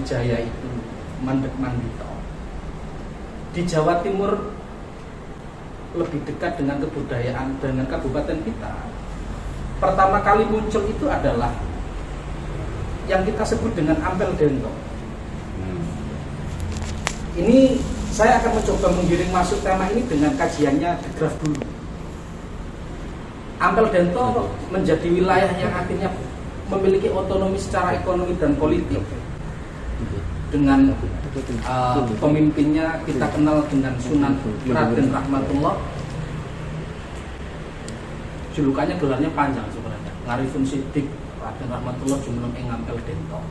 Jaya itu mandek mandito. Di Jawa Timur lebih dekat dengan kebudayaan dengan kabupaten kita. Pertama kali muncul itu adalah yang kita sebut dengan Ampel Dento. Ini saya akan mencoba menggiring masuk tema ini dengan kajiannya di graf dulu. Ampel Dento menjadi wilayah yang akhirnya memiliki otonomi secara ekonomi dan politik. Dengan pemimpinnya kita kenal dengan Sunan Raden Rahmatullah. Julukannya gelarnya panjang sebenarnya, Ngarifun Siddiq Raden Rahmatullah Jumeneng ing Ampel Dento.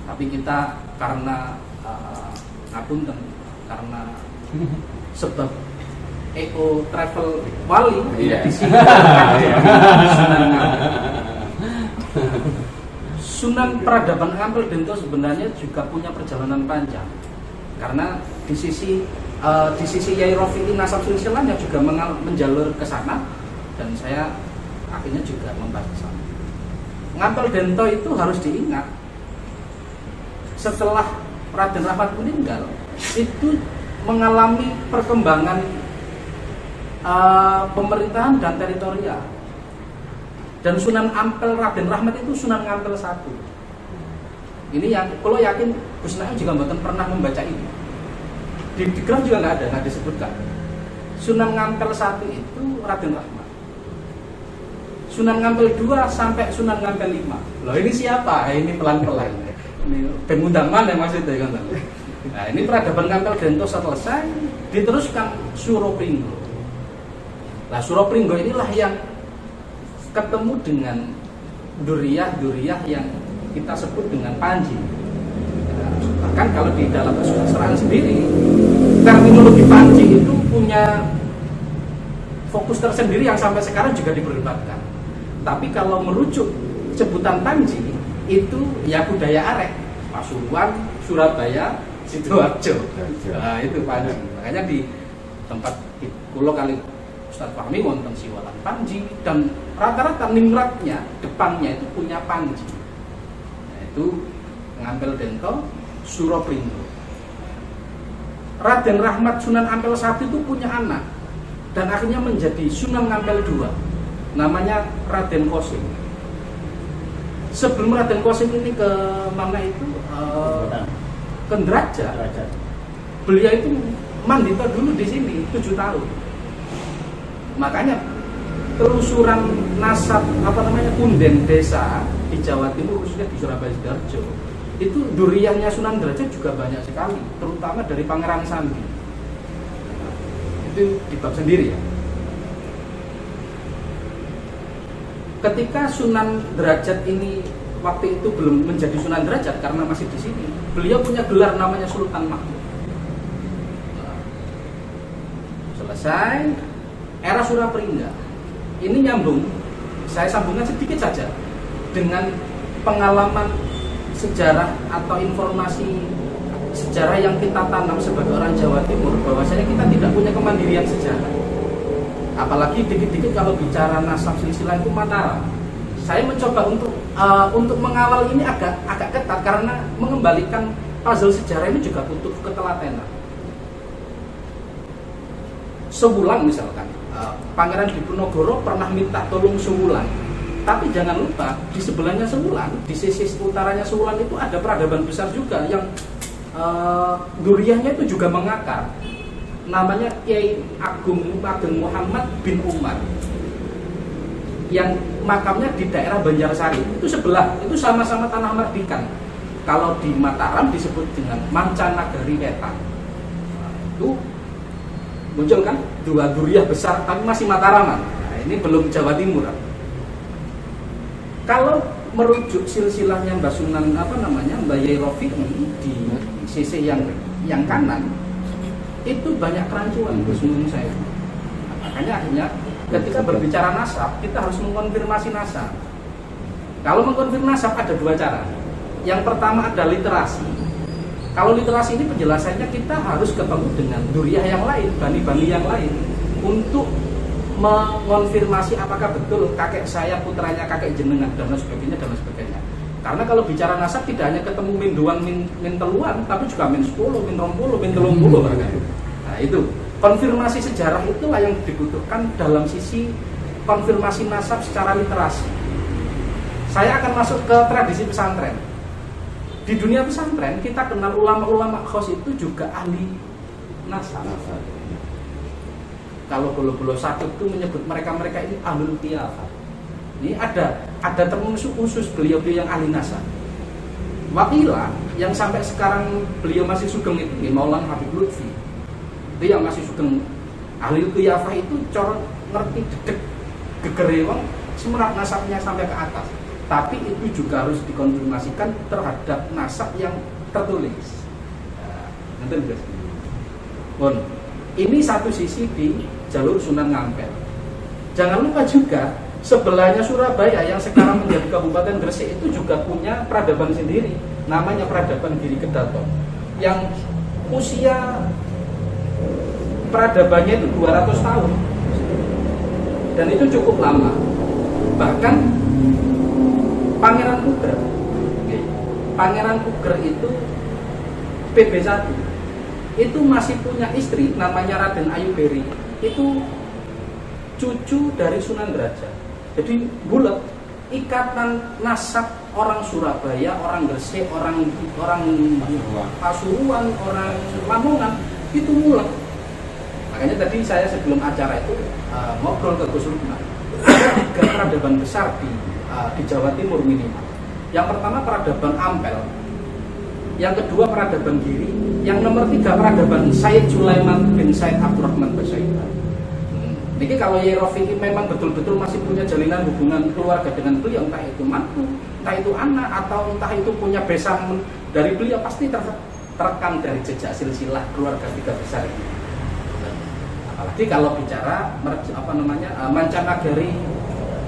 Tapi kita karena ngapunten, karena sebab EO Travel Wali di sini Sunan Peradaban Ampel Dento sebenarnya juga punya perjalanan panjang, karena di sisi Yai Rofi'i nasab silsilahnya juga menjalur ke sana, dan saya akhirnya juga membahas ke sana. Ampel Dento itu harus diingat, setelah Raden Rahmat meninggal itu mengalami perkembangan pemerintahan dan teritorial. Dan Sunan Ampel Raden Rahmat itu Sunan Ngampel 1. Ini yang kalau yakin Gus Naim juga mboten pernah membaca ini. Di graf juga nggak disebutkan. Sunan Ngampel 1 itu Raden Rahmat. Sunan Ngampel 2 sampai Sunan Ngampel 5. Loh ini siapa? Ini pelan-pelan. Ini pengundang mana maksudnya kan? Nah, ini peradaban Ampel Dento selesai, diteruskan Suropringgo. Nah, Suropringgo inilah yang ketemu dengan duriyah yang kita sebut dengan Panji. Bahkan kalau di dalam kesusastraan sendiri, terminologi Panji itu punya fokus tersendiri yang sampai sekarang juga diperdebatkan. Tapi kalau merujuk sebutan Panji itu ya budaya arek, Pasuruan, Surabaya, Sidoarjo. Nah, itu Panji. Makanya di tempat kulo kali Ustadz Fahmi wonten Siwalan Panji, dan rata-rata nimratnya depannya itu punya Panji. Nah, itu Ngampel Dento, Suropringgo. Raden Rahmat Sunan Ampel 1 itu punya anak dan akhirnya menjadi Sunan Ngampel 2. Namanya Raden Kosim. Sebelum Raden Kosim ini ke mana itu? Ke Ndraja. Beliau itu mandito dulu di sini 7 tahun. Makanya telusuran nasab punden desa di Jawa Timur, khususnya di Surabaya Sidoarjo, itu duriyahnya Sunan Derajat juga banyak sekali, terutama dari Pangeran Sambi. Itu di bab sendiri ya. Ketika Sunan Derajat ini waktu itu belum menjadi Sunan Derajat karena masih di sini, beliau punya gelar namanya Sultan Mahmud. Selesai era Surapringga. Ini nyambung, saya sambungkan sedikit saja dengan pengalaman sejarah atau informasi sejarah yang kita tanam sebagai orang Jawa Timur, bahwasanya kita tidak punya kemandirian sejarah. Apalagi dikit-dikit kalau bicara nasab silsilah itu Mataram. Saya mencoba untuk mengawal ini agak ketat karena mengembalikan puzzle sejarah ini juga butuh ketelatenan. Sewulan misalkan, Pangeran Diponegoro pernah minta tolong Sewulan, tapi jangan lupa di sebelahnya Sewulan, di sisi utaranya Sewulan itu ada peradaban besar juga yang duriyahnya itu juga mengakar. Namanya Kiai Agung Muhammad bin Umar, yang makamnya di daerah Banjarsari. Itu sebelah, itu sama-sama tanah Mardikan. Kalau di Mataram disebut dengan Mancanagari Wetan. Itu muncul kan dua duriyah besar, tapi masih Mataraman. Nah, ini belum Jawa Timur. Kalau merujuk silsilahnya Mbah Sunan Mbah Yai Rofi'i di sisi yang kanan, itu banyak kerancuan menurut saya. Makanya akhirnya ketika berbicara nasab, kita harus mengkonfirmasi nasab. Kalau mengkonfirmasi nasab ada dua cara. Yang pertama ada literasi. Kalau literasi ini penjelasannya kita harus ketemu dengan duriyah yang lain, bani-bani yang lain, untuk mengonfirmasi apakah betul kakek saya putranya kakek jenengan dan sebagainya. Karena kalau bicara nasab tidak hanya ketemu min duan, min teluan, tapi juga min 10, min 20, min 30. Nah itu konfirmasi sejarah itulah yang dibutuhkan dalam sisi konfirmasi nasab secara literasi. Saya akan masuk ke tradisi pesantren. Di dunia pesantren kita kenal ulama-ulama khos itu juga ahli nasab. Kalau bolo-bolo sakit itu menyebut mereka ini ahlul qiyafah. Ini ada termasuk khusus beliau-beliau yang ahli nasab. Wakila yang sampai sekarang beliau masih sugeng itu Maulana Habib Lutfi. Itu yang masih sugeng ahli qiyafah itu cor ngerti dedek gegerewang semerat nasabnya sampai ke atas. Tapi itu juga harus dikonfirmasikan terhadap nasab yang tertulis. Nanti guys. Bon, ini satu sisi di jalur Sunan Ngampel. Jangan lupa juga sebelahnya Surabaya yang sekarang menjadi Kabupaten Gresik itu juga punya peradaban sendiri, namanya peradaban Giri Kedaton, yang usia peradabannya itu 200 tahun, dan itu cukup lama. Bahkan Pangeran Puger itu PB1 itu masih punya istri namanya Raden Ayuberi, itu cucu dari Sunan Derajat. Jadi bulat ikatan nasab orang Surabaya, orang Gresik, orang Pasuruan, orang Lamongan itu mulak. Makanya tadi saya sebelum acara itu ngobrol ke Gus Lukman. Ada 3 peradaban besar di Jawa Timur minimal. Yang pertama peradaban Ampel, yang kedua peradaban Giri, yang nomor 3 peradaban Said Sulaiman bin Said Abdurrahman Basaiban. Jadi kalau Yai Rafi'i memang betul-betul masih punya jalinan hubungan keluarga dengan beliau, entah itu mantu, entah itu anak, atau entah itu punya besan dari beliau, pasti terekam dari jejak silsilah keluarga 3 besar ini. Apalagi kalau bicara Mancanagari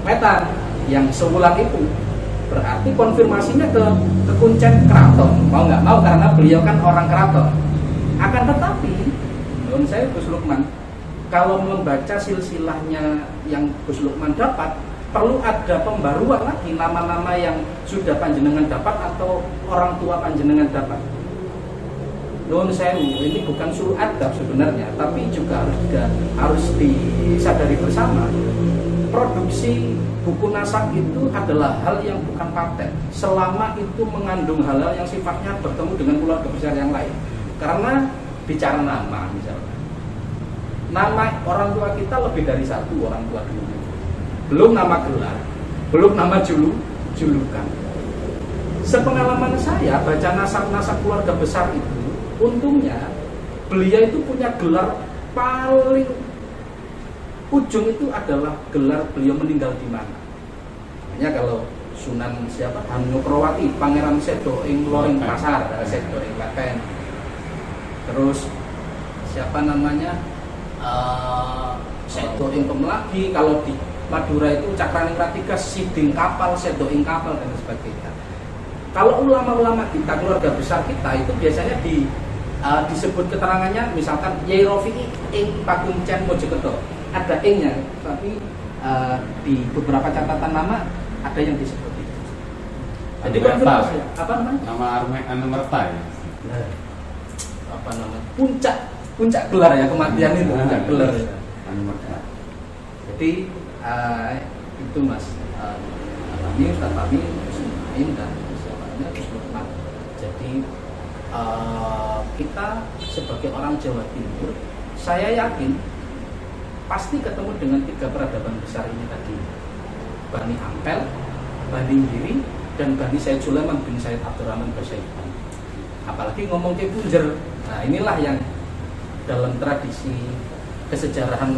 Wetan yang sewulan itu, berarti konfirmasinya ke Kuncen Keraton, mau nggak mau, karena beliau kan orang keraton. Akan tetapi menurut saya Gus Lukman, kalau membaca silsilahnya yang Gus Lukman dapat, perlu ada pembaruan lagi nama-nama yang sudah panjenengan dapat atau orang tua panjenengan dapat. Nuwun sewu, ini bukan suruh adab sebenarnya, tapi juga harus disadari bersama. Produksi buku nasab itu adalah hal yang bukan paten, selama itu mengandung hal-hal yang sifatnya bertemu dengan keluarga besar yang lain. Karena bicara nama misalnya, nama orang tua kita lebih dari 1 orang tua dulu. Belum nama gelar, belum nama julukan. Sepengalaman saya baca nasab-nasab keluarga besar itu, untungnya beliau itu punya gelar paling ujung itu adalah gelar beliau meninggal di mana. Makanya kalau Sunan siapa Hanukrawati, Pangeran Sedo ing Loring Pasar, Sedo ing Klaten. Terus siapa namanya Sedo ing Pemelagi, kalau di Madura itu Cakraningrat 3 Siding Kapal, Sedo ing Kapal dan sebagainya. Kalau ulama-ulama kita, keluarga besar kita itu biasanya disebut keterangannya, misalkan Yai Rafi'i ing Pakuncen Mojokerto, ada ing-nya, tapi di beberapa catatan nama ada yang disebut itu. Jadi konfirmasi apa namanya? Nama Merta ya. Apa namanya? Puncak gelar ya, kematian itu puncak gelar. Jadi itu Mas Alami, Ustaz Fahmi, Ismail dan siapanya disebutkan. Jadi kita sebagai orang Jawa Timur, saya yakin pasti ketemu dengan 3 peradaban besar ini tadi, Bani Ampel, Bani Giri, dan Bani Said Sulaiman bin Said Abdurrahman Basaiban. Apalagi ngomong ke Punjer. Nah inilah yang dalam tradisi kesejarahan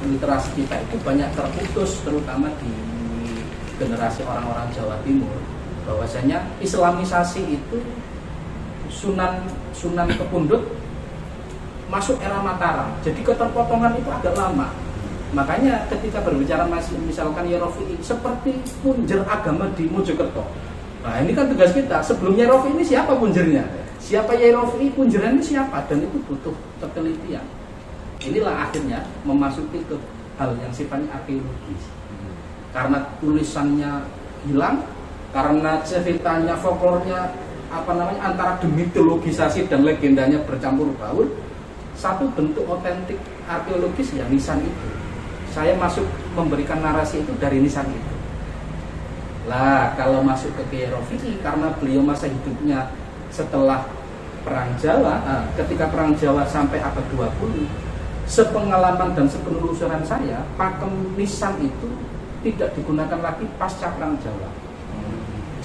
literasi kita itu banyak terputus, terutama di generasi orang-orang Jawa Timur, bahwasanya Islamisasi itu Sunan Kepundut masuk era Mataram, jadi keterpotongan itu agak lama. Makanya ketika berbicara misalkan Yai Rafi'i seperti punjer agama di Mojokerto, nah ini kan tugas kita. Sebelum Yai Rafi'i ini siapa punjernya, siapa Yai Rafi'i, punjeran ini siapa, dan itu butuh ketelitian. Inilah akhirnya memasuki ke hal yang sifatnya arkeologis. Karena tulisannya hilang, karena ceritanya folklornya antara demitologisasi dan legendanya bercampur baur. Satu bentuk otentik arkeologis ya nisan itu. Saya masuk memberikan narasi itu dari nisan itu. Lah kalau masuk ke Kiai Rafi'i, karena beliau masa hidupnya setelah Perang Jawa, ketika Perang Jawa sampai abad 20, sepengalaman dan sepenelusuran saya, pakem nisan itu tidak digunakan lagi pasca Perang Jawa.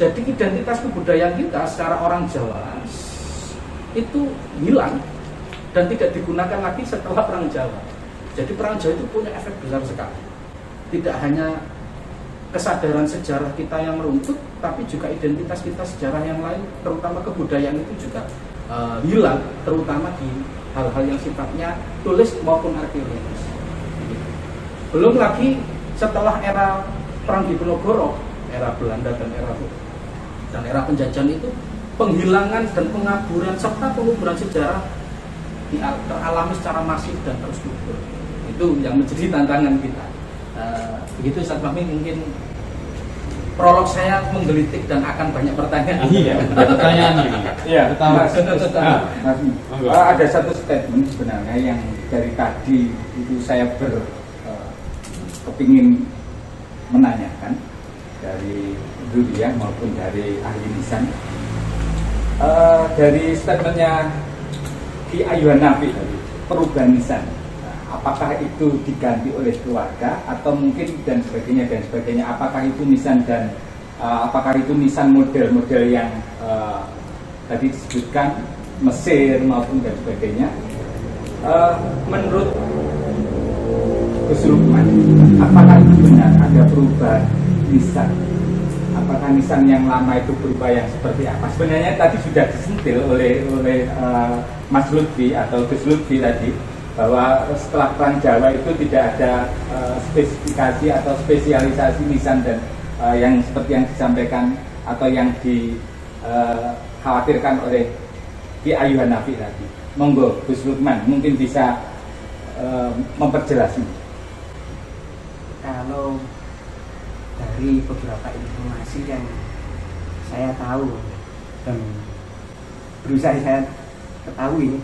Jadi identitas kebudayaan kita secara orang Jawa itu hilang dan tidak digunakan lagi setelah Perang Jawa. Jadi Perang Jawa itu punya efek besar sekali. Tidak hanya kesadaran sejarah kita yang meruntuh, tapi juga identitas kita sejarah yang lain, terutama kebudayaan itu juga hilang, terutama di hal-hal yang sifatnya tulis maupun arkeologis. Belum lagi setelah era Perang Diponegoro, era Belanda dan era penjajahan itu, penghilangan dan pengaburan serta penguburan sejarah teralami secara masif dan terstruktur. Itu yang menjadi tantangan kita. Begitu Ustaz Fahmi, mungkin prolog saya menggelitik dan akan banyak pertanyaan. Iya, pertanyaan lagi. Iya, ada satu statement sebenarnya yang dari tadi itu saya kepingin menanyakan dari Durian maupun dari ahli nisan. Dari statementnya Ki Ayuhan Nafi tadi, perubahan nisan, apakah itu diganti oleh keluarga atau mungkin dan sebagainya, apakah itu nisan dan apakah itu nisan model-model yang tadi disebutkan Mesir maupun dan sebagainya. Menurut Gus Lukman, apakah itu benar ada perubahan nisan? Apakah nisan yang lama itu berubah yang seperti apa? Sebenarnya tadi sudah disentil oleh Mas Lutfi atau Gus Lutfi tadi, bahwa setelah Perang Jawa itu tidak ada spesifikasi atau spesialisasi nisan dan yang seperti yang disampaikan atau yang dikhawatirkan oleh Ki Ayuhan Nafi tadi. Monggo Gus Lukman mungkin bisa memperjelas ini. Kalau dari beberapa informasi yang saya tahu dan berusaha saya ketahui,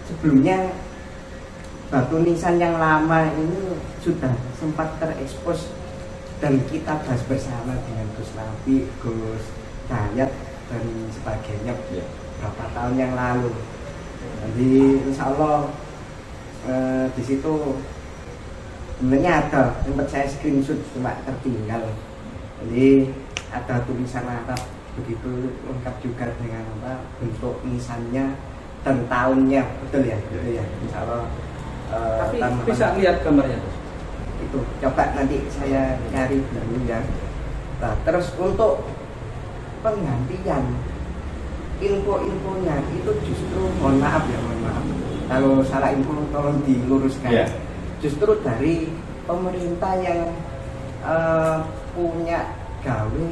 sebelumnya batu nisan yang lama ini sudah sempat terekspos dan kita bahas bersama dengan Gus Nafi, Gus Dayat dan sebagainya beberapa tahun yang lalu. Jadi insya Allah di situ sebenarnya ada, sempat saya screenshot cuma tertinggal. Jadi ada tulisan Arab begitu lengkap juga dengan bentuk nisannya dan tahunnya, betul ya? Betul ya, insya Allah. Tapi bisa lihat gambarnya itu, coba nanti saya cari dulu ya. Nah, terus untuk penggantian info-infonya itu justru mohon maaf kalau salah info tolong diluruskan. Justru dari pemerintah yang punya gawe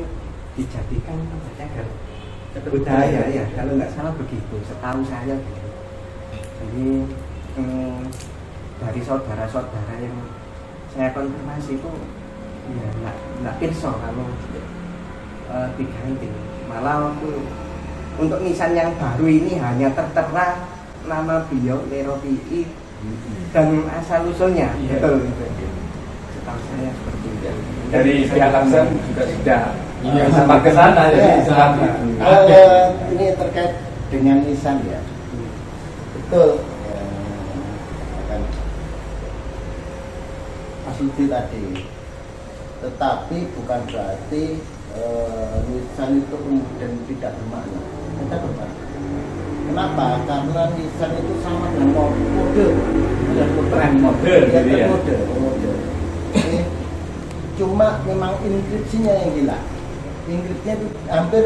dijadikan cagar budaya ya, kalau nggak salah begitu, setahu saya gitu. Jadi dari saudara-saudara yang saya konfirmasi itu ya nggak pirsa kalau diganti. Malah untuk nisan yang baru ini hanya tertera nama beliau Rafi'i dan asal usulnya. Betul. Setahu saya seperti itu. Dari pihak Laksem juga sudah sempat ke sana. Ini terkait dengan nisan ya. Betul. Mas Lutfi tadi. Tetapi bukan berarti nisan itu kemudian tidak bermakna. Kita bermakna. Kenapa? Karena nisan itu sama dengan mode dan model. Ini cuma memang inskripsinya yang hilang. Inskripsinya itu hampir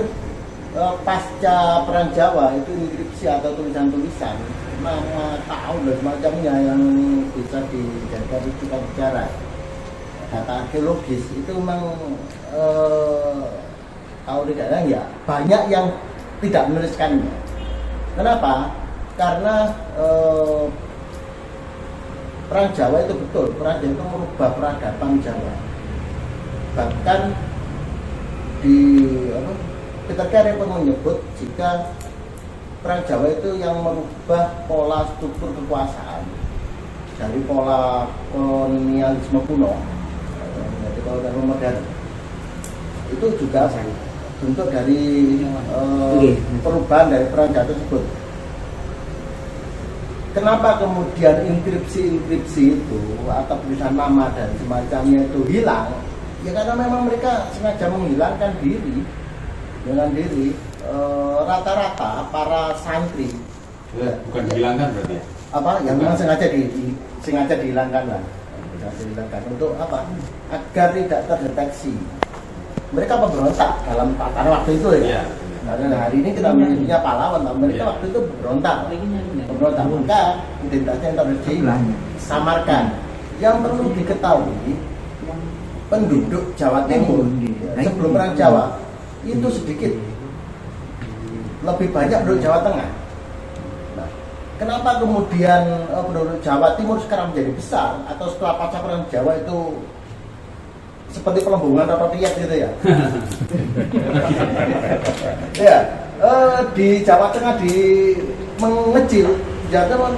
pasca Perang Jawa itu inskripsi atau tulisan-tulisan, nama tahun dan semacamnya yang bisa dijadikan rujukan sejarah. Data arkeologis itu memang kalau tidak ada ya banyak yang tidak menuliskannya. Kenapa? Karena Perang Jawa itu betul, Perang Jawa itu merubah peradaban Jawa. bahkan di Peter Carey pun menyebut jika Perang Jawa itu yang merubah pola struktur kekuasaan dari pola kolonialisme kuno menjadi kolonialisme modern. Itu juga bentuk dari perubahan dari Perang Jawa tersebut. Kenapa kemudian inskripsi itu atau tulisan nama dan semacamnya itu hilang? Ya karena memang mereka sengaja menghilangkan diri dengan diri. Rata-rata para santri bukan dihilangkan berarti ya? Apa yang memang sengaja dihilangkan lah, dihilangkan untuk apa? Agar tidak terdeteksi. Mereka pemberontak dalam pada waktu itu ya. Nah, hari ini kita menyebutnya pahlawan, mereka waktu itu berontak, maka identitasnya yang harus disamarkan. Yang perlu diketahui, penduduk Jawa Timur sebelum Perang Jawa itu sedikit, lebih banyak penduduk Jawa Tengah. Nah, kenapa kemudian penduduk Jawa Timur sekarang menjadi besar, atau setelah pasca Perang Jawa itu seperti pelembungan atau rakyat gitu ya? Ya, di Jawa Tengah mengecil, Jawa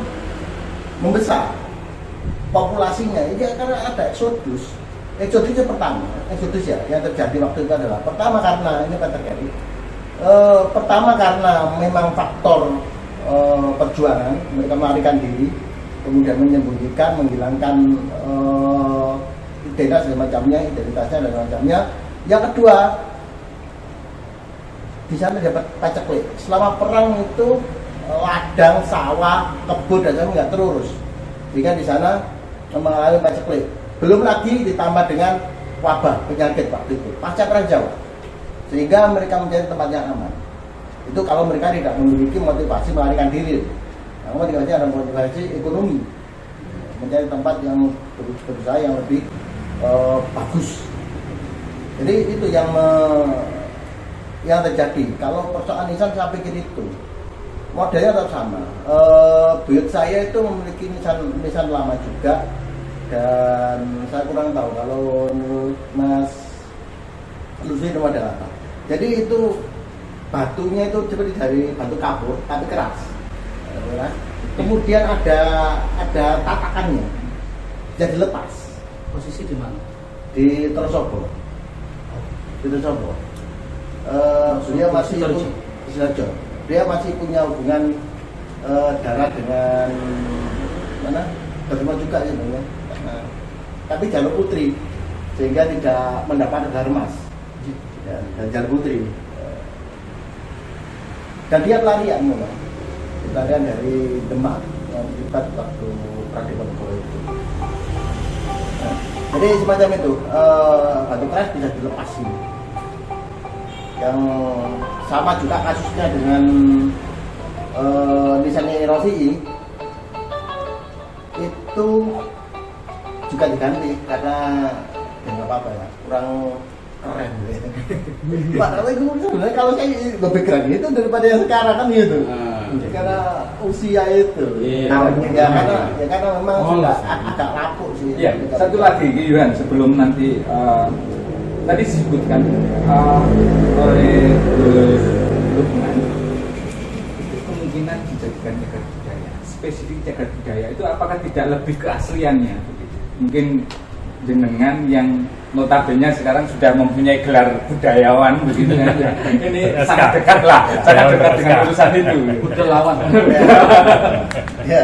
membesar populasinya. Ini karena ada eksodus. Eksodusnya pertama, eksodus ya yang terjadi waktu itu adalah pertama karena ini Peter Carey. Pertama karena memang faktor perjuangan, mereka melarikan diri, kemudian menyembunyikan, menghilangkan identitas dan identitasnya dan macamnya. Yang kedua, di sana dapat paceklik. Selama perang itu ladang, sawah, kebun dan sebagainya nggak terurus, sehingga di sana mengalami paceklik. Belum lagi ditambah dengan wabah penyakit waktu itu pasca Perang Jawa, sehingga mereka mencari tempat yang aman. Itu kalau mereka tidak memiliki motivasi melarikan diri. Nah, motivasi ada motivasi ekonomi, mencari tempat yang berusaha yang lebih bagus. Jadi itu yang terjadi. Kalau persoalan nisan saya pikir itu modelnya tetap sama. Buyut saya itu memiliki nisan lama juga, dan saya kurang tahu kalau Mas Lucy itu model apa. Jadi itu batunya itu seperti dari batu kapur tapi keras. Kemudian ada tatakannya, jadi lepas. Posisi di mana? Di Trosobo. Di Trosobo. Dia masih dia masih punya hubungan darat dengan mana? Burma juga ya, ya. Tapi jalur putri, sehingga tidak mendapat gelar emas. Ya, dan jalur putri. Dan dia pelarian dari Demak yang terlibat waktu Perang Diponegoro itu. Jadi semacam itu, batu keras bisa dilepasin. Yang sama juga kasusnya dengan nisannya Rafi'i itu juga diganti karena ya nggak apa-apa ya, kurang keren gitu. Pak, sebenarnya kalau saya lebih keren itu daripada yang sekarang kan gitu. Karena usia itu. Karena memang sudah agak lapuk sih. Ya, satu lagi Yuhan sebelum nanti tadi disebutkan oleh Lukman kemungkinan dijadikan cagar budaya. Spesifik cagar budaya itu apakah tidak lebih keasliannya? Mungkin jenengan yang notabene sekarang sudah mempunyai gelar budayawan begitu kan. Ini sangat dekat lah, sangat dekat dengan urusan itu. Budayawan. Ya.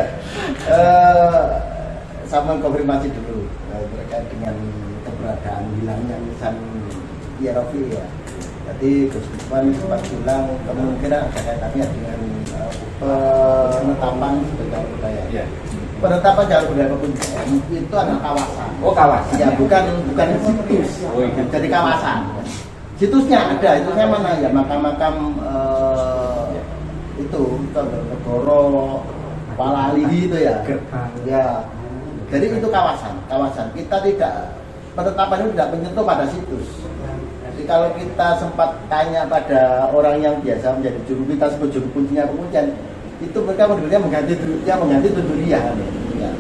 Sama konfirmasi dulu terkait dengan keberadaan hilangnya nisan hierarki ya. Jadi Gus Lukman sempat bilang kemungkinan ada kaitannya dengan penetapan sebagai budaya. Ya. Penetapan jalur budaya Pekunjan itu adalah kawasan. Oh, kawasan. Ya, bukan situs. Oh, iya. Jadi kawasan. Situsnya ada, itu saya mana ya makam-makam itu Negoro, Walali itu ya. Ya. Jadi itu kawasan. Kita tidak, penetapan itu tidak menyentuh pada situs. Jadi kalau kita sempat tanya pada orang yang biasa menjadi kita sebut juru kuncinya Pekunjan, itu mereka mengganti tutur dia. Ya.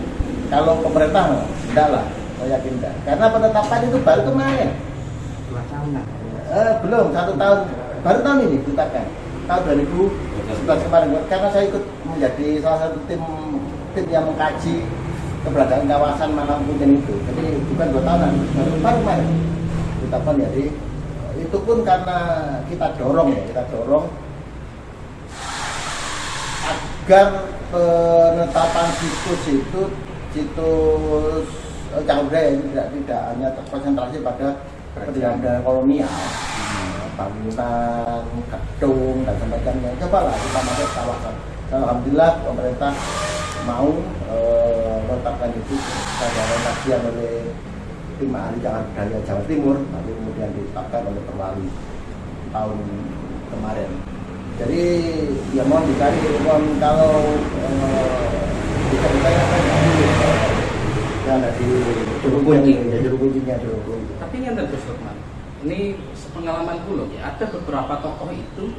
Kalau pemerintah tidak lah, saya yakin tidak. Karena penetapan itu baru kemarin. 2 tahunan. Belum, 1 tahun, baru tahun ini ditetapkan, tahun 2011 kemarin, karena saya ikut menjadi salah satu tim yang mengkaji keberadaan kawasan Makam Kuncen itu. Jadi bukan 2 tahunan, baru kemarin ditetapkan. Jadi itu pun karena kita dorong agar penetapan situs cagar budaya itu tidak hanya terkonsentrasi pada pendidikan kolonial, bangunan, gedung dan sebagainya. Cobalah kita masuk kawasan. Alhamdulillah pemerintah mau menetapkan itu pada kajian oleh tim ahli cagar budaya Jawa Timur, lalu kemudian ditetapkan oleh Perwali tahun kemarin. Jadi ya mohon dicari, kalau bisa ditanyakan ya ada di juru kuncinya. Tapi yang tentu Lukman, ini pengalaman loh ya, ada beberapa tokoh itu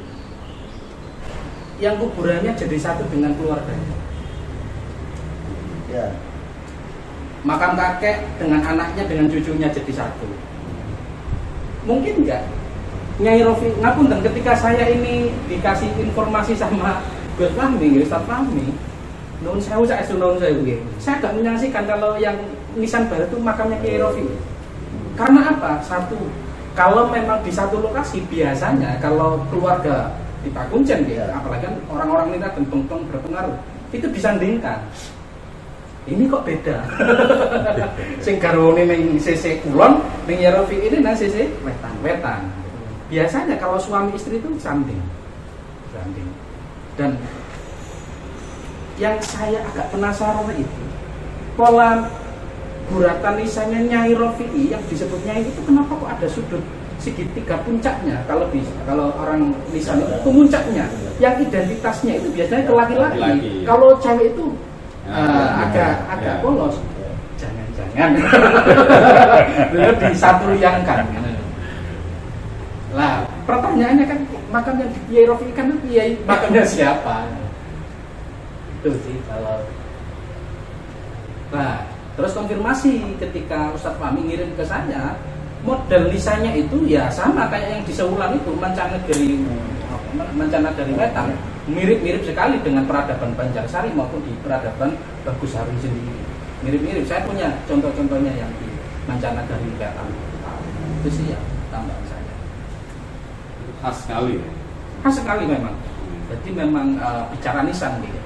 yang kuburannya jadi satu dengan keluarganya. Ya. Makam kakek dengan anaknya dengan cucunya jadi satu. Mungkin enggak? Nyai Rofi, ngapunten ketika saya ini dikasih informasi sama Gus Fahmi, Ustaz Fahmi, nun sewu saya gak menyaksikan kalau yang nisan baru itu makamnya Kiai Rofi. Karena apa? Satu, kalau memang di satu lokasi biasanya kalau keluarga di Pak Kuncen ya, apalagi kan orang-orang ini dan tong berpengaruh, itu disandingkan. Ini kok beda. Sing garwane ning sisi kulon, ning Kiai Rofi ini nang sisi wetan. Biasanya kalau suami istri itu sanding. Dan yang saya agak penasaran itu pola guratan lisannya Nyai Rofi'i yang disebut Nyai itu kenapa kok ada sudut segitiga puncaknya? Kalau orang lisan itu puncaknya, yang identitasnya itu biasanya ke laki-laki. Kalau cewek itu agak polos. Jangan-jangan beliau disatuliangkan. Lah pertanyaannya kan makamnya di Kiai Rofi'i kan Kiai makamnya siapa? Itu sih kalau. Nah, terus konfirmasi ketika Ustadz Fahmi ngirim ke saya, model lisannya itu ya sama kayak yang di Sewulan itu, Mancanegari Wetan, mirip-mirip sekali dengan peradaban Banjarsari maupun di peradaban Bagus Hari sendiri. Mirip-mirip. Saya punya contoh-contohnya yang di Mancanegari Wetan. Itu sih ya tambahan saya. Khas sekali. Khas sekali memang. Jadi memang bicara nisan gitu.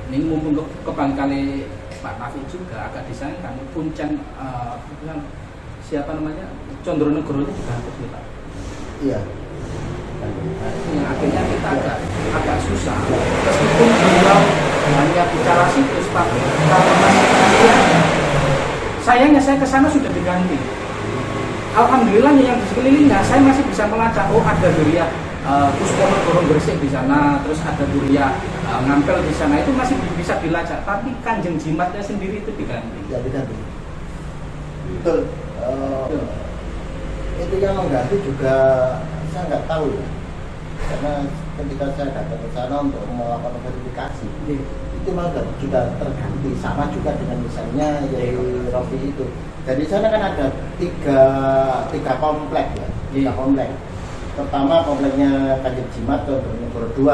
Ini mumpung kebangkali Pak Nafi juga agak disayangkan Kuncen yang siapa namanya Condronegoro itu digantung kita. Iya. Yang akhirnya kita agak susah. Meskipun beliau hanya bicara situs, tapi kalau masih sayangnya saya ke sana sudah diganti. Alhamdulillahnya yang di sekelilingnya saya masih bisa melacak. Oh, ada Durya Puspono Gorong Gresik di sana, terus ada Durya Ngampel di sana, itu masih bisa dilacak. Tapi Kanjeng Jimatnya sendiri itu diganti. Ya diganti. Betul. Itu yang mengganti juga saya nggak tahu ya. Karena ketika saya datang ke sana untuk melakukan verifikasi, itu malah juga terganti. Sama juga dengan misalnya Yai Rofi itu. Jadi di sana kan ada tiga komplek ya, 3 komplek. Pertama kompleknya Kanjeng Jimat Condronegoro II,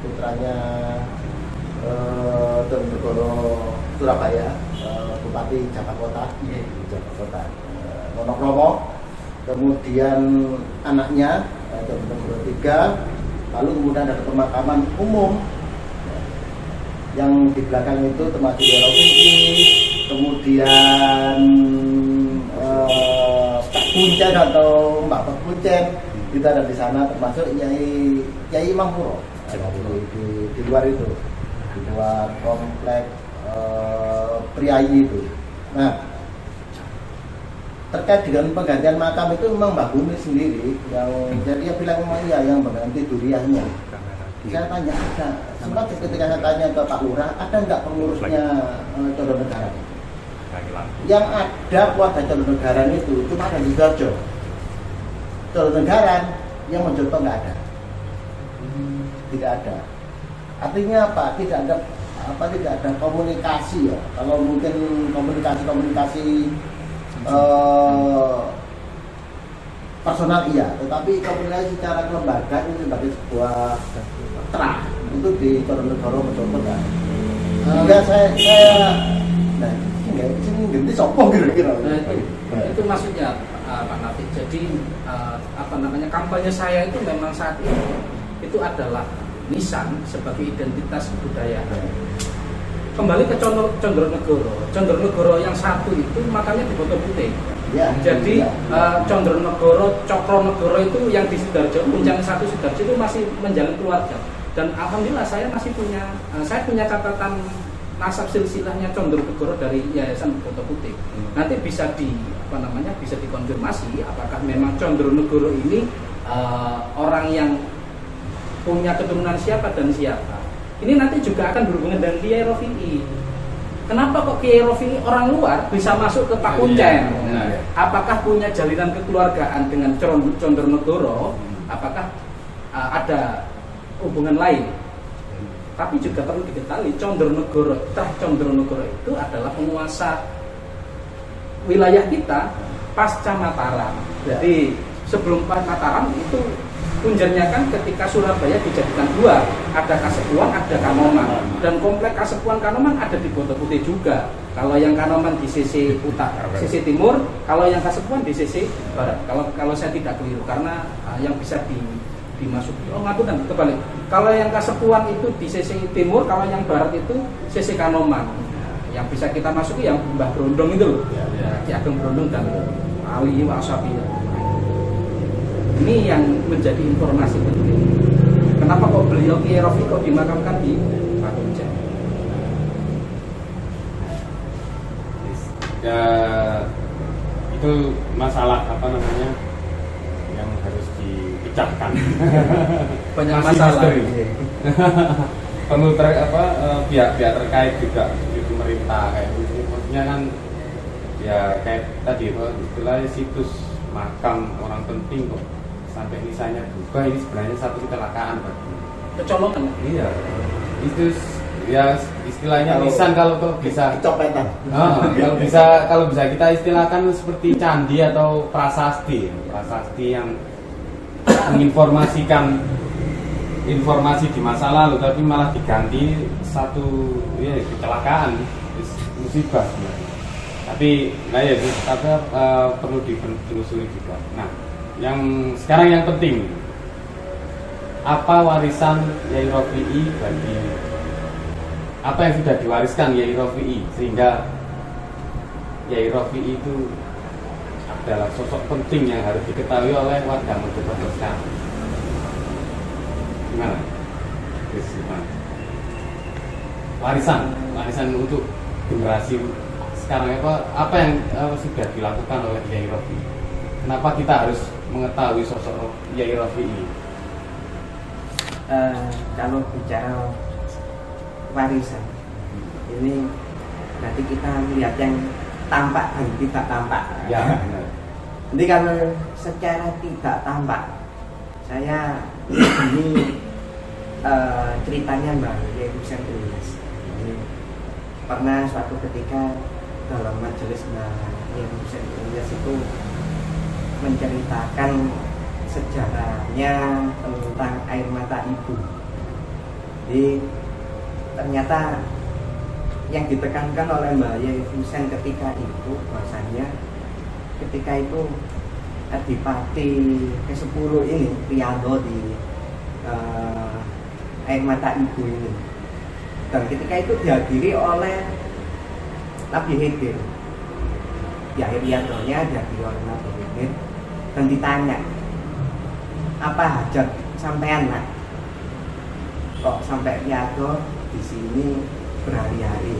putranya Condronegoro Surabaya, Bupati Jakarta Monokromo. Kemudian anaknya Condronegoro III, lalu kemudian ada pemakaman umum yang di belakang itu termasuk Yai Rofi'i, kemudian Pak Kuncen atau Mbak Kuncen itu ada di sana, termasuk Yai Imam Puro di luar itu, di luar komplek Priayi itu. Nah, terkait dengan penggantian makam itu memang Mbak Bumi sendiri yang jadi dia bilang iya yang mengganti Duriahnya. Saya tanya ada, sempat ketika saya tanya ke Pak Lurah, ada nggak pengurusnya Condronegara? Yang ada keluarga Condronegara itu cuma ada di Sidoarjo. Condronegara yang Mojoto nggak ada, tidak ada. Artinya apa? Tidak ada komunikasi ya. Kalau mungkin komunikasi personal iya, tetapi komunikasi secara kelembagaan itu sebagai sebuah terah itu di Toronegoro betul kan. Enggak saya nah enggak sini ganti sopo kira-kira. Itu maksudnya Pak Nafi. Jadi apa namanya, kampanye saya itu memang saat ini itu adalah nisan sebagai identitas budaya. Kembali ke Condronegoro yang satu itu makanya di foto putih. Ya, Jadi ya. Condronegoro, Cokronegoro itu yang di Sidoarjo, Puncak satu Sidoarjo itu masih menjalin keluarga. Dan alhamdulillah saya masih punya catatan nasab silsilahnya Condronegoro dari Yayasan Foto Putih. Nanti bisa bisa dikonfirmasi apakah memang Condronegoro ini orang yang punya keturunan siapa dan siapa. Ini nanti juga akan berhubungan dengan Kiai Rofi'i. Kenapa kok Kiai Rofi'i orang luar bisa masuk ke Pakuncen? Apakah punya jalinan kekeluargaan dengan Condronegoro? Apakah ada hubungan lain? Tapi juga perlu diketahui Condronegoro itu adalah penguasa wilayah kita pasca Mataram. Jadi sebelum Mataram itu punjernya kan ketika Surabaya dijadikan dua, ada Kasepuan, ada Kanoman, dan komplek Kasepuan Kanoman ada di Foto Putih juga. Kalau yang Kanoman di sisi utara, sisi timur, kalau yang Kasepuan di sisi barat. Kalau saya tidak keliru, karena yang bisa dimasuki. Ngapunten kebalik. Kalau yang Kasepuan itu di sisi timur, kalau yang barat itu sisi Kanoman. Yang bisa kita masuki yang Mbah Brondong itu loh, Ki Ageng Brondong dan Ali Wasabi. Ini yang menjadi informasi penting. Kenapa kok beliau Kiai Rofi'i kok dimakamkan di Pakuncen? Ya, itu masalah yang harus dipecahkan. Banyak Masih masalah. Perlu pihak-pihak terkait juga di pemerintah kayak gitu. Maksudnya kan ya kayak tadi istilahnya situs makam orang penting kok sampai nisannya berubah. Ini sebenarnya satu kecelakaan bagi Kecolongan. iya itu ya istilahnya nisan kalau bisa Kecopetan. kalau bisa kita istilahkan seperti candi atau prasasti yang menginformasikan informasi di masa lalu tapi malah diganti satu kecelakaan, musibah sebenarnya. Tapi perlu ditelusuri juga. Nah, yang sekarang yang penting, apa warisan Yai Rofi'i bagi apa yang sudah diwariskan Yai Rofi'i sehingga Yai Rofi'i itu adalah sosok penting yang harus diketahui oleh warga Mojokerto sekarang. Gimana? Warisan untuk generasi sekarang apa yang sudah dilakukan oleh Yai Rofi'i? Kenapa kita harus mengetahui sosok Yai Rofi'i? Kalau bicara warisan, ini berarti kita melihat yang tampak dan tidak tampak. Ya, benar. Jadi kalau secara tidak tampak, saya ini ceritanya Mbak Yai Husein Ilyas. Pernah suatu ketika dalam majelis Mbak Yai Husein Ilyas itu menceritakan sejarahnya tentang air mata ibu. Jadi ternyata yang ditekankan oleh Mbak Yai Husein ketika itu bahwasanya ketika itu Adipati ke-10 ini Riyadho di air mata ibu ini, dan ketika itu dihadiri oleh Nabi Khidir. Di akhir Riyadhonya dihadiri oleh Nabi Khidir dan ditanya, apa hajat sampean nak kok sampai Riyadho di sini berhari-hari?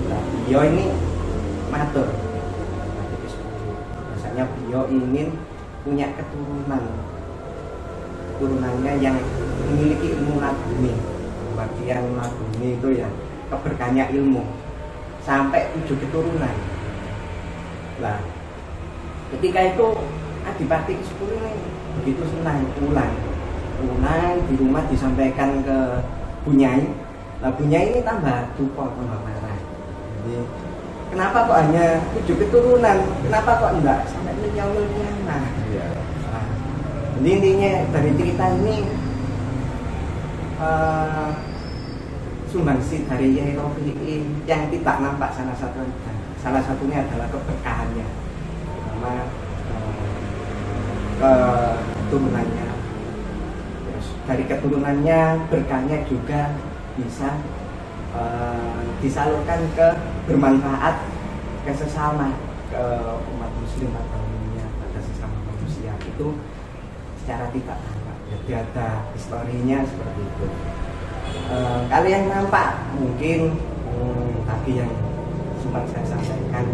Nah, beliau ini matur, rasanya beliau ingin punya keturunannya yang memiliki ilmu laduni. Bagian laduni itu ya keberkahannya ilmu sampai 7 keturunan. Nah, ketika itu Adipati ke-10 ini begitu senang pulang di rumah disampaikan ke Bunyai. Nah, Bunyai ini tambah duka, tambah marah. Jadi, kenapa kok hanya 7 keturunan? Kenapa kok enggak sampai miliar-miliar? Nah, Jadi intinya dari cerita ini sumbangsi dari Yai Rofi'i yang tidak nampak salah satunya adalah keberkahannya, terutama keturunannya. Terus dari keturunannya berkahnya juga bisa disalurkan ke bermanfaat ke sesama, ke umat muslim atau dunia, pada sesama manusia itu secara tidak nampak. Jadi ada historinya seperti itu. Kalau yang nampak mungkin tadi yang sempat saya sampaikan,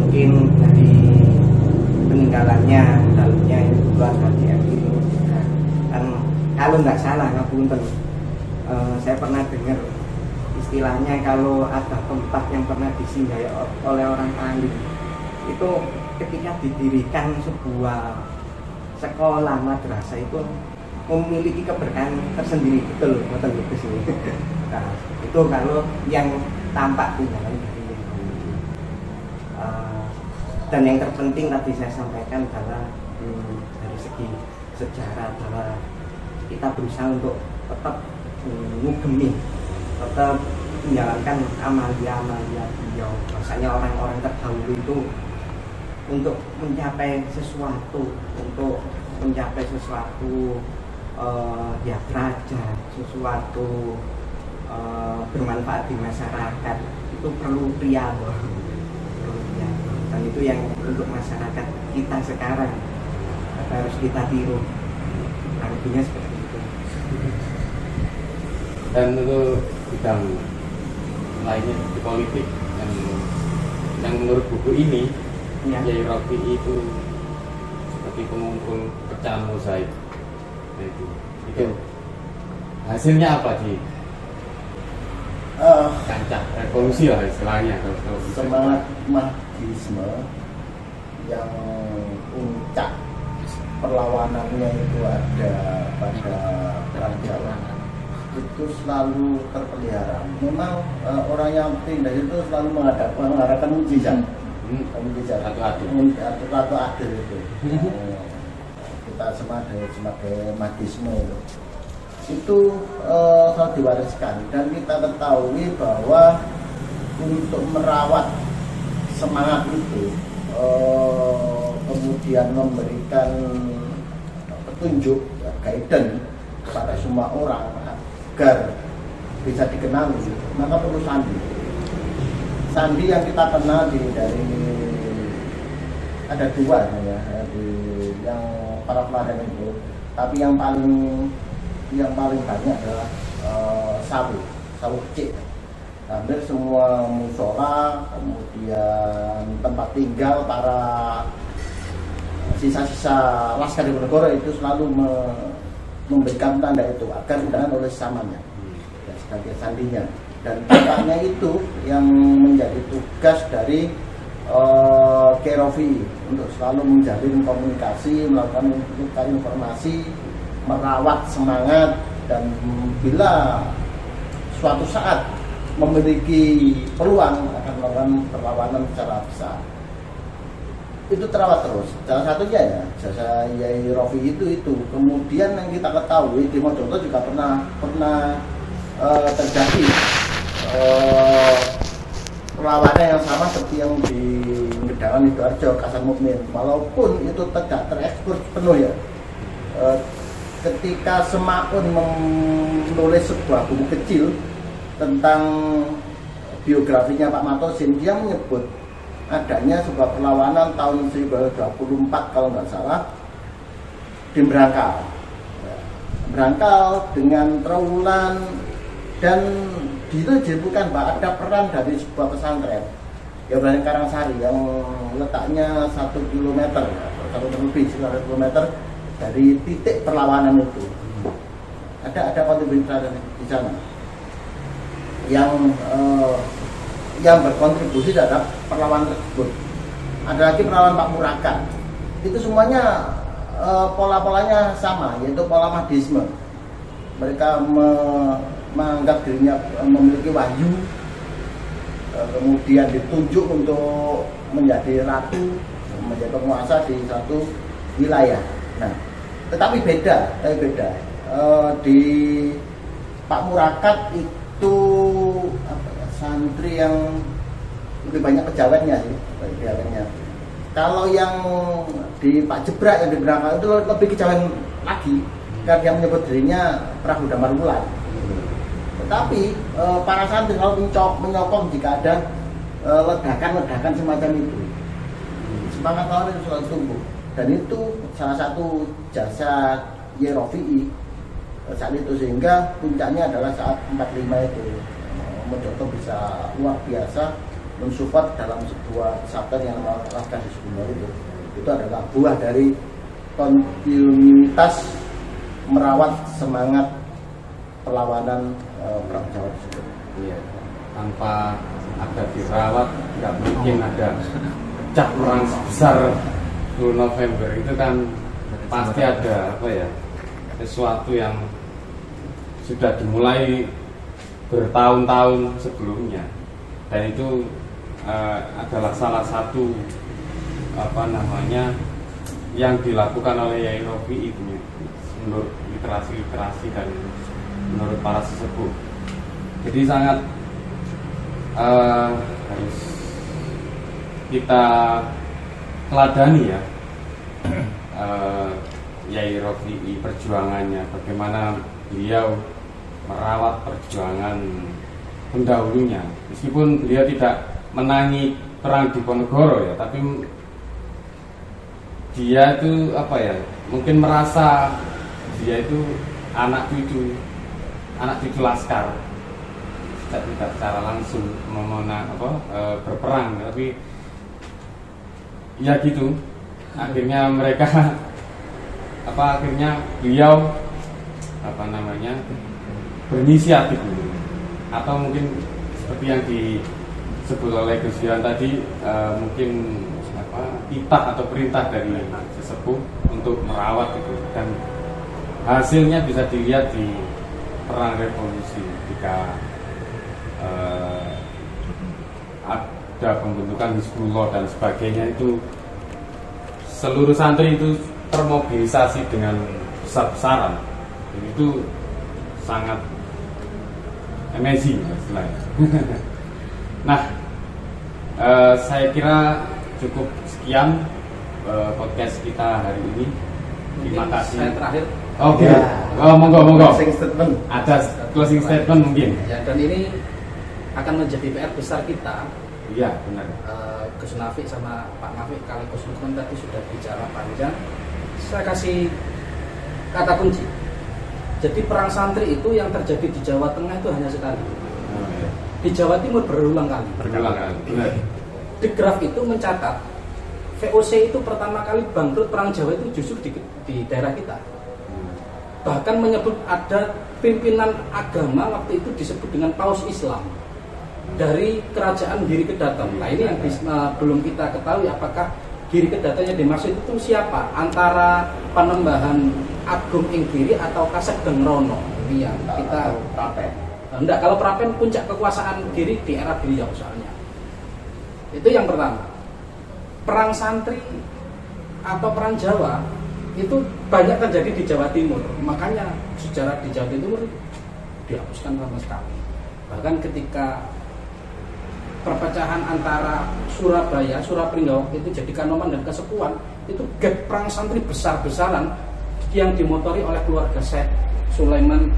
mungkin dari peninggalannya dalamnya keluarga itu kan, kalau nggak salah ngapunten, saya pernah dengar istilahnya kalau ada tempat yang pernah disinggahi oleh orang alim itu ketika didirikan sebuah sekolah madrasah itu memiliki keberkahan tersendiri, betul sih. Nah, itu kalau yang tampak tinggalan dari dan yang terpenting tadi saya sampaikan adalah dari segi sejarah bahwa kita berusaha untuk tetap ngugemi, tetap menjalankan amalia-amalia beliau. Bahasanya orang-orang terdahulu itu untuk mencapai sesuatu, ya derajat, sesuatu bermanfaat di masyarakat itu perlu riyadhah. Dan itu yang untuk masyarakat kita sekarang harus kita tiru. Artinya seperti itu. Dan untuk bidang lainnya di politik yang menurut buku ini ya. Yai Rofi'i itu seperti pengumpul pecahan mozaik. Nah, itu hasilnya apa di kancah revolusi lah istilahnya kalau semangat Mahdisme yang puncak perlawanannya itu ada pada perang Jawa itu selalu terpelihara. Memang orang yang pindah itu selalu mengharapkan mujizat. Mujizat atau adil itu. Kita sebagai Mahdisme itu selalu diwariskan, dan kita ketahui bahwa untuk merawat semangat itu kemudian memberikan petunjuk, guidance kepada semua orang agar bisa dikenali, maka perlu sandi yang kita kenal dari ada dua ya, yang para peladan itu, tapi yang paling banyak adalah sawu kecil. Hampir semua musola, kemudian tempat tinggal para sisa-sisa Laskar Diponegoro itu selalu memberikan tanda itu agar undangan oleh sesamanya ya, sebagai sandinya. Dan tampaknya itu yang menjadi tugas dari Kiai Rofi'i untuk selalu menjalin komunikasi, melakukan informasi, merawat semangat, dan bila suatu saat memiliki peluang akan melakukan perlawanan secara besar, itu terawat terus. Salah satunya ya jasa Yai Rofi'i itu. Kemudian yang kita ketahui di Mojokerto juga pernah terjadi perlawanan yang sama seperti yang di Gedangan Sidoarjo, Kasar Mukmin, walaupun itu tidak terekspos penuh ya. Ketika Semaun menulis sebuah buku kecil tentang biografinya Pak Matosin, dia menyebut adanya sebuah perlawanan tahun 1924 kalau nggak salah di Berangkal dengan trawulan, dan di situ disebutkan bahwa ada peran dari sebuah pesantren ya, Pesantren Karangsari yang letaknya 1 kilometer, 1 kilometer dari titik perlawanan itu. Ada kontribusi di sana yang berkontribusi terhadap perlawanan tersebut. Ada lagi perlawanan Pak Murakan. Itu semuanya pola-polanya sama, yaitu pola Mahdisme. Mereka menganggap dirinya memiliki wahyu, kemudian ditunjuk untuk menjadi ratu, menjadi penguasa di satu wilayah. Nah, tetapi beda. Di Pak Murakat itu apa ya, santri yang lebih banyak pejabatnya sih, pejabatnya. Kalau yang di Pak Jebrak yang di Berangkat itu lebih kejawen lagi, karena dia menyebut dirinya Prabu Damar Wulan. Tetapi para santri kalau menyokong jika ada ledakan-ledakan semacam itu, semangat lawan itu selalu tumbuh. Dan itu salah satu jasa Yerofi'i saat itu, sehingga puncaknya adalah saat 45 itu Mojokerto bisa luar biasa mensupport dalam sebuah chapter yang melakukan di Sukunur itu adalah buah dari kontinuitas merawat semangat perlawanan Perang Jawa tersebut. Iya. Tanpa ada dirawat nggak mungkin ada pecah perang besar 10 November itu kan pasti ada apa ya, sesuatu yang sudah dimulai bertahun-tahun sebelumnya, dan itu adalah salah satu apa namanya yang dilakukan oleh Yai Rofi itu menurut literasi dan menurut para sesepuh. Jadi sangat harus kita teladani ya Yai Rofi perjuangannya, bagaimana beliau merawat perjuangan pendahulunya, meskipun beliau tidak menangi perang Diponegoro ya, tapi dia itu apa ya, mungkin merasa dia itu anak cucu laskar, tidak secara langsung berperang, tapi ya gitu, akhirnya mereka akhirnya beliau berinisiatif atau mungkin seperti yang disebut oleh Gus Dian tadi, mungkin titah atau perintah dari sesepuh untuk merawat itu, dan hasilnya bisa dilihat di perang revolusi ketika ada pembentukan Hizbullah dan sebagainya, itu seluruh santri itu termobilisasi dengan besar-besaran. Itu sangat amazing istilahnya. Nah, saya kira cukup sekian podcast kita hari ini. Terima kasih. Saya terakhir. Oke. Ya. Monggo. Closing statement. Ada closing statement mungkin. Ya, dan ini akan menjadi PR besar kita. Iya, benar. Gus Nafi sama Pak Nafi kali Gus Lukman tadi sudah bicara panjang. Saya kasih kata kunci. Jadi perang santri itu yang terjadi di Jawa Tengah itu hanya sekali. Di Jawa Timur berulang kali. Benar. Di graf itu mencatat VOC itu pertama kali bangkrut perang Jawa itu justru di daerah kita. Bahkan menyebut ada pimpinan agama waktu itu disebut dengan Paus Islam dari kerajaan Giri Kedaton. Nah, ini yang belum kita ketahui apakah Giri Kedaton yang dimaksud itu siapa, antara Panembahan Agung ing Giri atau Kasedeng Rono. Ini yang kita Prapen. Enggak, kalau Prapen puncak kekuasaan Giri di era beliau soalnya. Itu yang pertama. Perang santri atau perang Jawa itu banyak terjadi di Jawa Timur. Makanya sejarah di Jawa Timur dihapuskan sama sekali. Bahkan ketika perpecahan antara Surabaya, Surapringgawa itu jadi Kanoman dan Kasepuhan, itu gap perang santri besar-besaran yang dimotori oleh keluarga Syekh Sulaiman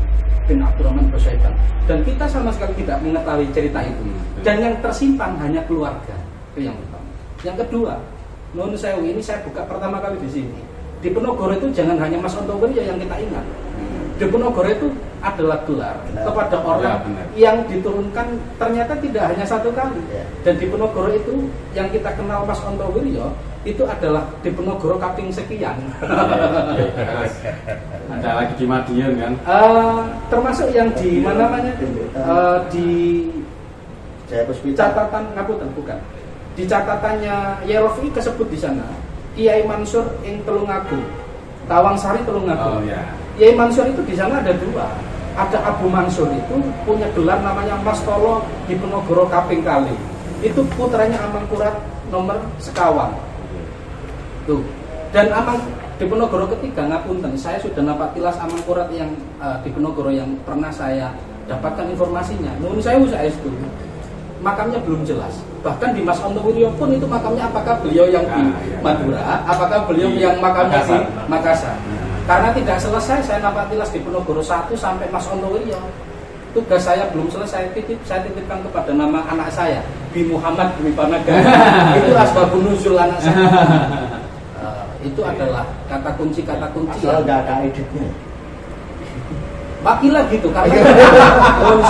bin Abdurrahman Bosaiban. Dan kita sama sekali tidak mengetahui cerita itu. Dan yang tersimpan hanya keluarga. Itu yang pertama. Yang kedua, Nun Sewu ini saya buka pertama kali di sini. Di Penogoro itu jangan hanya Mas Ontowiryo yang kita ingat. Di Penogoro itu adalah gelar kepada orang yang diturunkan ternyata tidak hanya satu kali. Dan di Penogoro itu yang kita kenal Mas Ontowiryo itu adalah di Penogoro kaping sekian. Ada lagi di Madiun kan? Termasuk yang di mana namanya? Di Jaya Puspita. catatan ngapunten bukan. Di catatannya Yerofi kesebut di sana Kiai Mansur ing Telungagung, Tawangsari Telungagung. Oh ya. Kiai Mansur itu di sana ada dua. Ada Abu Mansur itu punya gelar namanya Mas Tolo di Penogoro kaping kali. Itu putranya Amangkurat nomor sekawan. Tuh. Dan Diponegoro ketiga ngapunten, saya sudah napak tilas Amangkurat yang Diponegoro yang pernah saya dapatkan informasinya. Nuwun sewu saestu. Makamnya belum jelas. Bahkan di Mas Ontowiryo pun itu makamnya apakah beliau yang di Madura, apakah beliau yang makamnya di Makassar. Karena tidak selesai saya napak tilas Diponegoro 1 sampai Mas Ontowiryo. Tugas saya belum selesai, saya titipkan kepada nama anak saya, Bi Muhammad Dwi Panaga. Itu asbabun nuzul anak saya. Itu adalah kata kunci Asal nggak ada editnya. Wakilah gitu karena